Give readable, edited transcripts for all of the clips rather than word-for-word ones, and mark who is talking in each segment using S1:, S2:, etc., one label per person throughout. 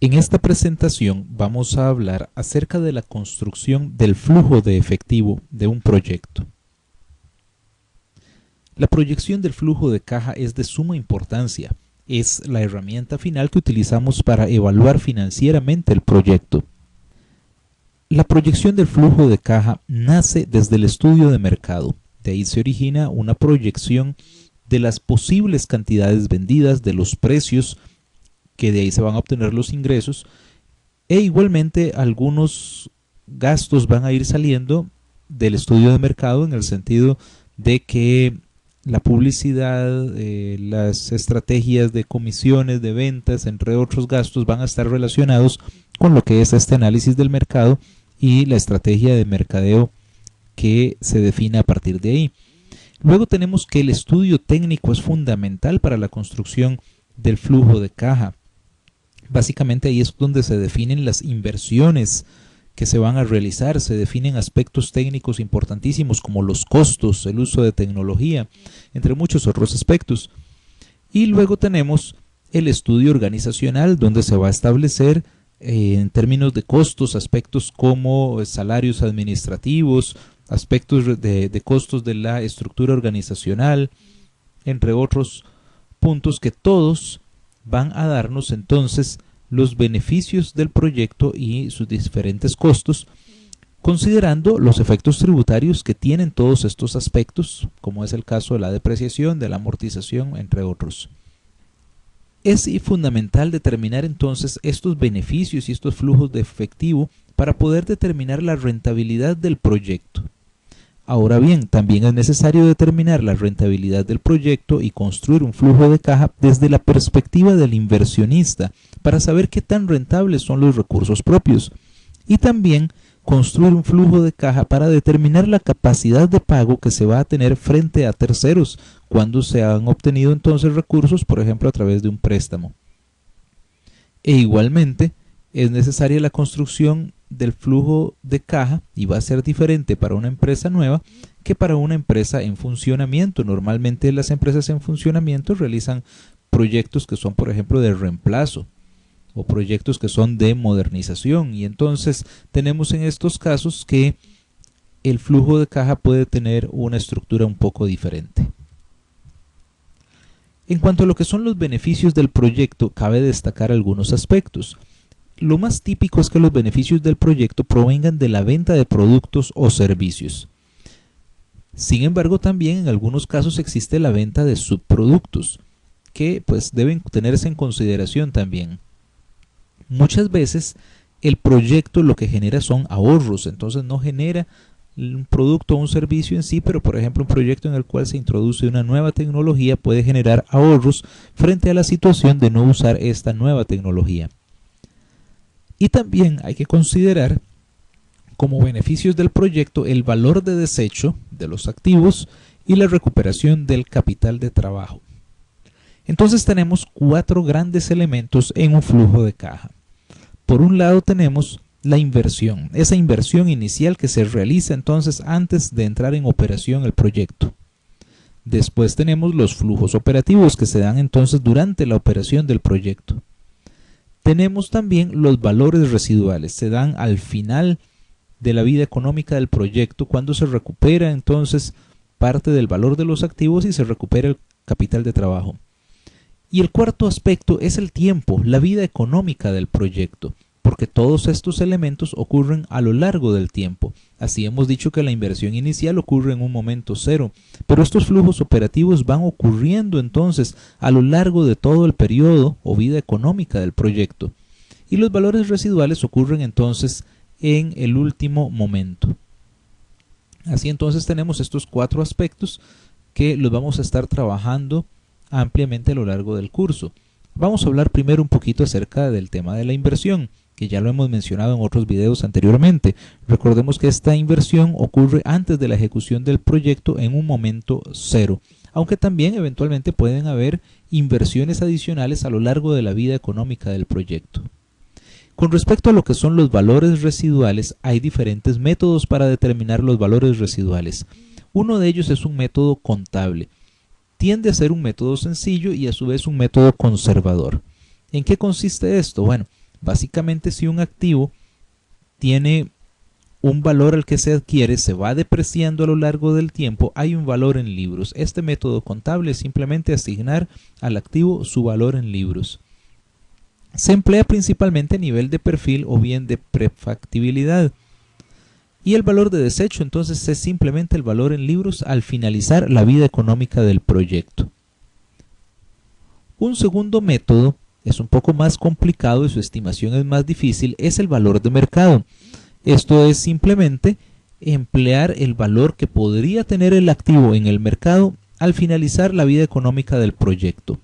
S1: En esta presentación vamos a hablar acerca de la construcción del flujo de efectivo de un proyecto. La proyección del flujo de caja es de suma importancia. Es la herramienta final que utilizamos para evaluar financieramente el proyecto. La proyección del flujo de caja nace desde el estudio de mercado. De ahí se origina una proyección de las posibles cantidades vendidas, de los precios, que de ahí se van a obtener los ingresos, e igualmente algunos gastos van a ir saliendo del estudio de mercado en el sentido de que la publicidad, las estrategias de comisiones, de ventas, entre otros gastos, van a estar relacionados con lo que es este análisis del mercado y la estrategia de mercadeo que se define a partir de ahí. Luego tenemos que el estudio técnico es fundamental para la construcción del flujo de caja. Básicamente ahí es donde se definen las inversiones que se van a realizar, se definen aspectos técnicos importantísimos como los costos, el uso de tecnología, entre muchos otros aspectos. Y luego tenemos el estudio organizacional, donde se va a establecer en términos de costos aspectos como salarios administrativos, aspectos de costos de la estructura organizacional, entre otros puntos que todos van a darnos entonces los beneficios del proyecto y sus diferentes costos, considerando los efectos tributarios que tienen todos estos aspectos, como es el caso de la depreciación, de la amortización, entre otros. Es fundamental determinar entonces estos beneficios y estos flujos de efectivo para poder determinar la rentabilidad del proyecto. Ahora bien, también es necesario determinar la rentabilidad del proyecto y construir un flujo de caja desde la perspectiva del inversionista para saber qué tan rentables son los recursos propios, y también construir un flujo de caja para determinar la capacidad de pago que se va a tener frente a terceros cuando se han obtenido entonces recursos, por ejemplo a través de un préstamo. E igualmente es necesaria la construcción del flujo de caja, y va a ser diferente para una empresa nueva que para una empresa en funcionamiento. Normalmente las empresas en funcionamiento realizan proyectos que son, por ejemplo, de reemplazo o proyectos que son de modernización, y entonces tenemos en estos casos que el flujo de caja puede tener una estructura un poco diferente. En cuanto a lo que son los beneficios del proyecto, cabe destacar algunos aspectos. Lo más típico es que los beneficios del proyecto provengan de la venta de productos o servicios. Sin embargo, también en algunos casos existe la venta de subproductos, que pues deben tenerse en consideración también. Muchas veces el proyecto lo que genera son ahorros, entonces no genera un producto o un servicio en sí, pero por ejemplo un proyecto en el cual se introduce una nueva tecnología puede generar ahorros frente a la situación de no usar esta nueva tecnología. Y también hay que considerar como beneficios del proyecto el valor de desecho de los activos y la recuperación del capital de trabajo. Entonces tenemos cuatro grandes elementos en un flujo de caja. Por un lado tenemos la inversión, esa inversión inicial que se realiza entonces antes de entrar en operación el proyecto. Después tenemos los flujos operativos que se dan entonces durante la operación del proyecto. Tenemos también los valores residuales, se dan al final de la vida económica del proyecto, cuando se recupera entonces parte del valor de los activos y se recupera el capital de trabajo. Y el cuarto aspecto es el tiempo, la vida económica del proyecto, porque todos estos elementos ocurren a lo largo del tiempo. Así hemos dicho que la inversión inicial ocurre en un momento cero, pero estos flujos operativos van ocurriendo entonces a lo largo de todo el periodo o vida económica del proyecto. Y los valores residuales ocurren entonces en el último momento. Así entonces tenemos estos cuatro aspectos que los vamos a estar trabajando ampliamente a lo largo del curso. Vamos a hablar primero un poquito acerca del tema de la inversión, que ya lo hemos mencionado en otros videos anteriormente. Recordemos que esta inversión ocurre antes de la ejecución del proyecto en un momento cero, aunque también eventualmente pueden haber inversiones adicionales a lo largo de la vida económica del proyecto. Con respecto a lo que son los valores residuales, hay diferentes métodos para determinar los valores residuales. Uno de ellos es un método contable. Tiende a ser un método sencillo y a su vez un método conservador. ¿En qué consiste esto? Bueno, Básicamente, si un activo tiene un valor al que se adquiere, se va depreciando a lo largo del tiempo, hay un valor en libros. Este método contable es simplemente asignar al activo su valor en libros. Se emplea principalmente a nivel de perfil o bien de prefactibilidad. Y el valor de desecho entonces es simplemente el valor en libros al finalizar la vida económica del proyecto. Un segundo método es un poco más complicado y su estimación es más difícil, es el valor de mercado. Esto es simplemente emplear el valor que podría tener el activo en el mercado al finalizar la vida económica del proyecto.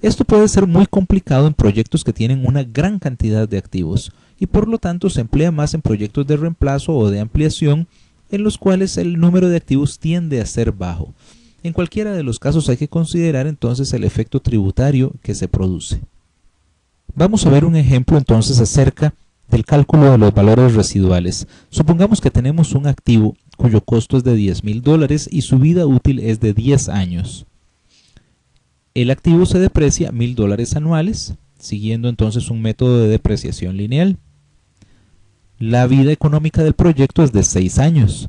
S1: Esto puede ser muy complicado en proyectos que tienen una gran cantidad de activos y por lo tanto se emplea más en proyectos de reemplazo o de ampliación en los cuales el número de activos tiende a ser bajo. En cualquiera de los casos hay que considerar entonces el efecto tributario que se produce. Vamos a ver un ejemplo entonces acerca del cálculo de los valores residuales. Supongamos que tenemos un activo cuyo costo es de $10,000 y su vida útil es de 10 años. El activo se deprecia $1,000 anuales, siguiendo entonces un método de depreciación lineal. La vida económica del proyecto es de 6 años.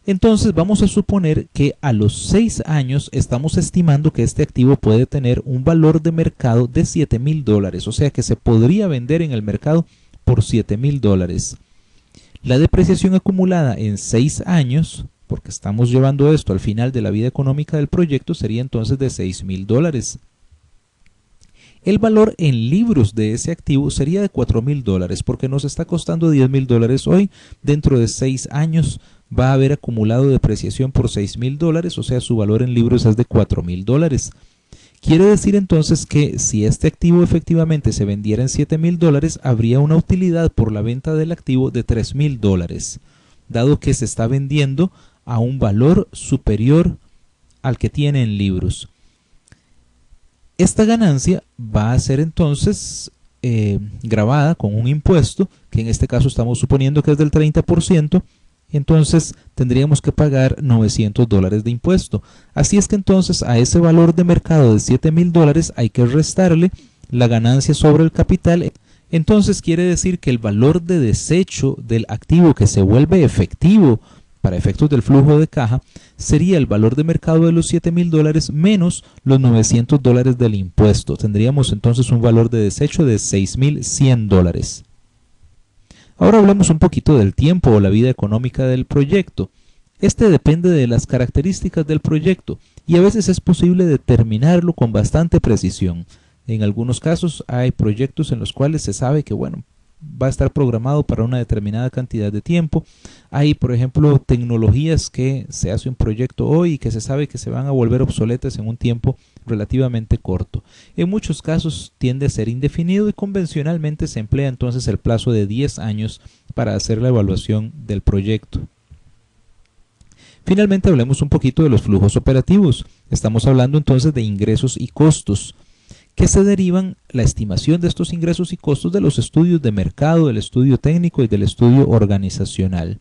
S1: Entonces vamos a suponer que a los 6 años estamos estimando que este activo puede tener un valor de mercado de $7,000, o sea que se podría vender en el mercado por $7,000. La depreciación acumulada en 6 años, porque estamos llevando esto al final de la vida económica del proyecto, sería entonces de $6,000. El valor en libros de ese activo sería de $4,000, porque nos está costando $10,000 hoy. Dentro de 6 años va a haber acumulado depreciación por $6,000, o sea su valor en libros es de $4,000. Quiere decir entonces que si este activo efectivamente se vendiera en $7,000, habría una utilidad por la venta del activo de $3,000, dado que se está vendiendo a un valor superior al que tiene en libros. Esta ganancia va a ser entonces grabada con un impuesto, que en este caso estamos suponiendo que es del 30%, entonces tendríamos que pagar $900 de impuesto. Así es que entonces a ese valor de mercado de $7,000 hay que restarle la ganancia sobre el capital. Entonces quiere decir que el valor de desecho del activo que se vuelve efectivo para efectos del flujo de caja sería el valor de mercado de los $7,000 menos los $900 del impuesto. Tendríamos entonces un valor de desecho de $6,100. Ahora hablemos un poquito del tiempo o la vida económica del proyecto. Este depende de las características del proyecto y a veces es posible determinarlo con bastante precisión. En algunos casos hay proyectos en los cuales se sabe que va a estar programado para una determinada cantidad de tiempo. Hay, por ejemplo, tecnologías que se hace un proyecto hoy y que se sabe que se van a volver obsoletas en un tiempo relativamente corto. En muchos casos tiende a ser indefinido y convencionalmente se emplea entonces el plazo de 10 años para hacer la evaluación del proyecto. Finalmente hablemos un poquito de los flujos operativos. Estamos hablando entonces de ingresos y costos, que se derivan la estimación de estos ingresos y costos de los estudios de mercado, del estudio técnico y del estudio organizacional.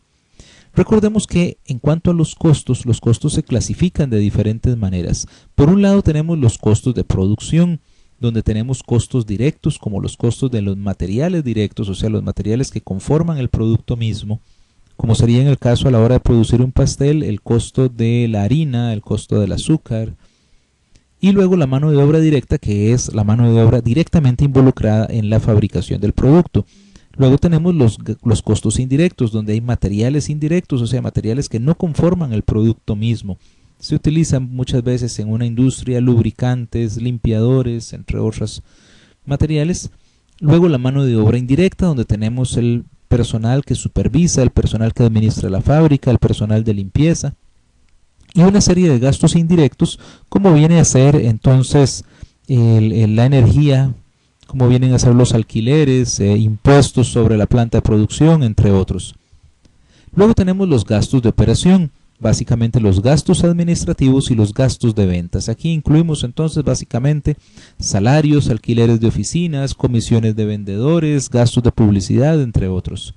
S1: Recordemos que en cuanto a los costos se clasifican de diferentes maneras. Por un lado tenemos los costos de producción, donde tenemos costos directos como los costos de los materiales directos, o sea los materiales que conforman el producto mismo, como sería en el caso a la hora de producir un pastel, el costo de la harina, el costo del azúcar. Y luego la mano de obra directa, que es la mano de obra directamente involucrada en la fabricación del producto. Luego tenemos los costos indirectos, donde hay materiales indirectos, o sea, materiales que no conforman el producto mismo. Se utilizan muchas veces en una industria, lubricantes, limpiadores, entre otros materiales. Luego la mano de obra indirecta, donde tenemos el personal que supervisa, el personal que administra la fábrica, el personal de limpieza. Y una serie de gastos indirectos, como viene a ser entonces la energía, como vienen a ser los alquileres, impuestos sobre la planta de producción, entre otros. Luego tenemos los gastos de operación, básicamente los gastos administrativos y los gastos de ventas. Aquí incluimos entonces básicamente salarios, alquileres de oficinas, comisiones de vendedores, gastos de publicidad, entre otros.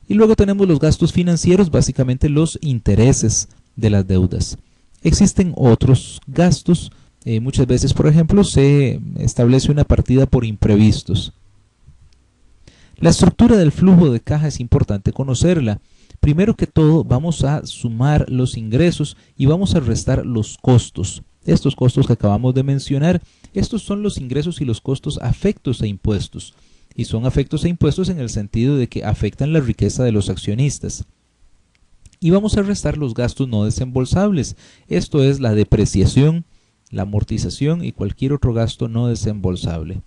S1: Y luego tenemos los gastos financieros, básicamente los intereses de las deudas. Existen otros gastos, muchas veces por ejemplo se establece una partida por imprevistos. La estructura del flujo de caja es importante conocerla. Primero que todo, vamos a sumar los ingresos y vamos a restar los costos. Estos costos que acabamos de mencionar, estos son los ingresos y los costos afectos a impuestos. Y son afectos a impuestos en el sentido de que afectan la riqueza de los accionistas. Y vamos a restar los gastos no desembolsables. Esto es la depreciación, la amortización y cualquier otro gasto no desembolsable.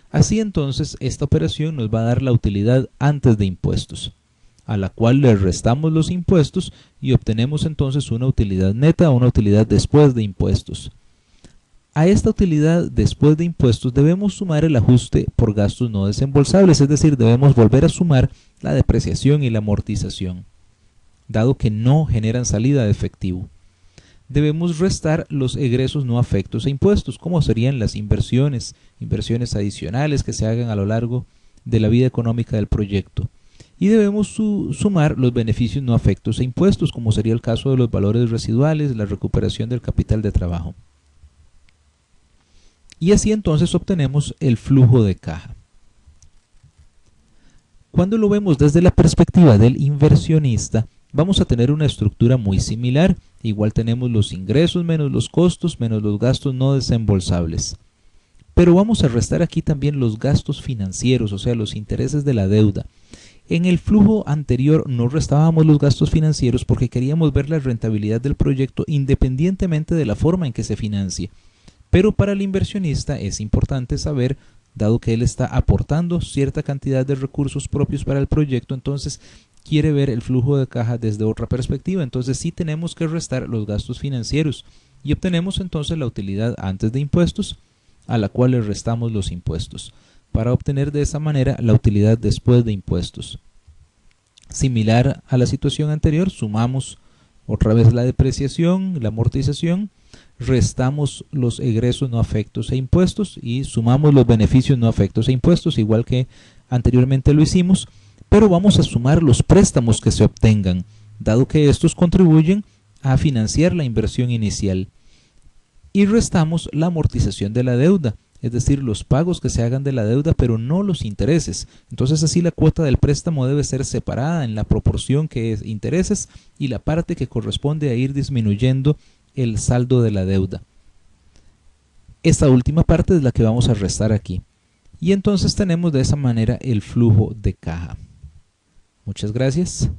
S1: Así entonces, esta operación nos va a dar la utilidad antes de impuestos, a la cual le restamos los impuestos y obtenemos entonces una utilidad neta o una utilidad después de impuestos. A esta utilidad después de impuestos debemos sumar el ajuste por gastos no desembolsables, es decir, debemos volver a sumar la depreciación y la amortización, dado que no generan salida de efectivo. Debemos restar los egresos no afectos a impuestos, como serían las inversiones adicionales que se hagan a lo largo de la vida económica del proyecto. Y debemos sumar los beneficios no afectos a impuestos, como sería el caso de los valores residuales, la recuperación del capital de trabajo. Y así entonces obtenemos el flujo de caja. Cuando lo vemos desde la perspectiva del inversionista, vamos a tener una estructura muy similar. Igual tenemos los ingresos menos los costos menos los gastos no desembolsables. Pero vamos a restar aquí también los gastos financieros, o sea, los intereses de la deuda. En el flujo anterior no restábamos los gastos financieros porque queríamos ver la rentabilidad del proyecto independientemente de la forma en que se financie. Pero para el inversionista es importante saber, dado que él está aportando cierta cantidad de recursos propios para el proyecto, entonces quiere ver el flujo de caja desde otra perspectiva. Entonces sí tenemos que restar los gastos financieros y obtenemos entonces la utilidad antes de impuestos, a la cual le restamos los impuestos, para obtener de esa manera la utilidad después de impuestos. Similar a la situación anterior, sumamos otra vez la depreciación, la amortización, restamos los egresos no afectos a impuestos y sumamos los beneficios no afectos a impuestos, igual que anteriormente lo hicimos, pero vamos a sumar los préstamos que se obtengan, dado que estos contribuyen a financiar la inversión inicial. Y restamos la amortización de la deuda, es decir, los pagos que se hagan de la deuda, pero no los intereses. Entonces así la cuota del préstamo debe ser separada en la proporción que es intereses y la parte que corresponde a ir disminuyendo el saldo de la deuda. Esta última parte es la que vamos a restar aquí. Y entonces tenemos de esa manera el flujo de caja. Muchas gracias.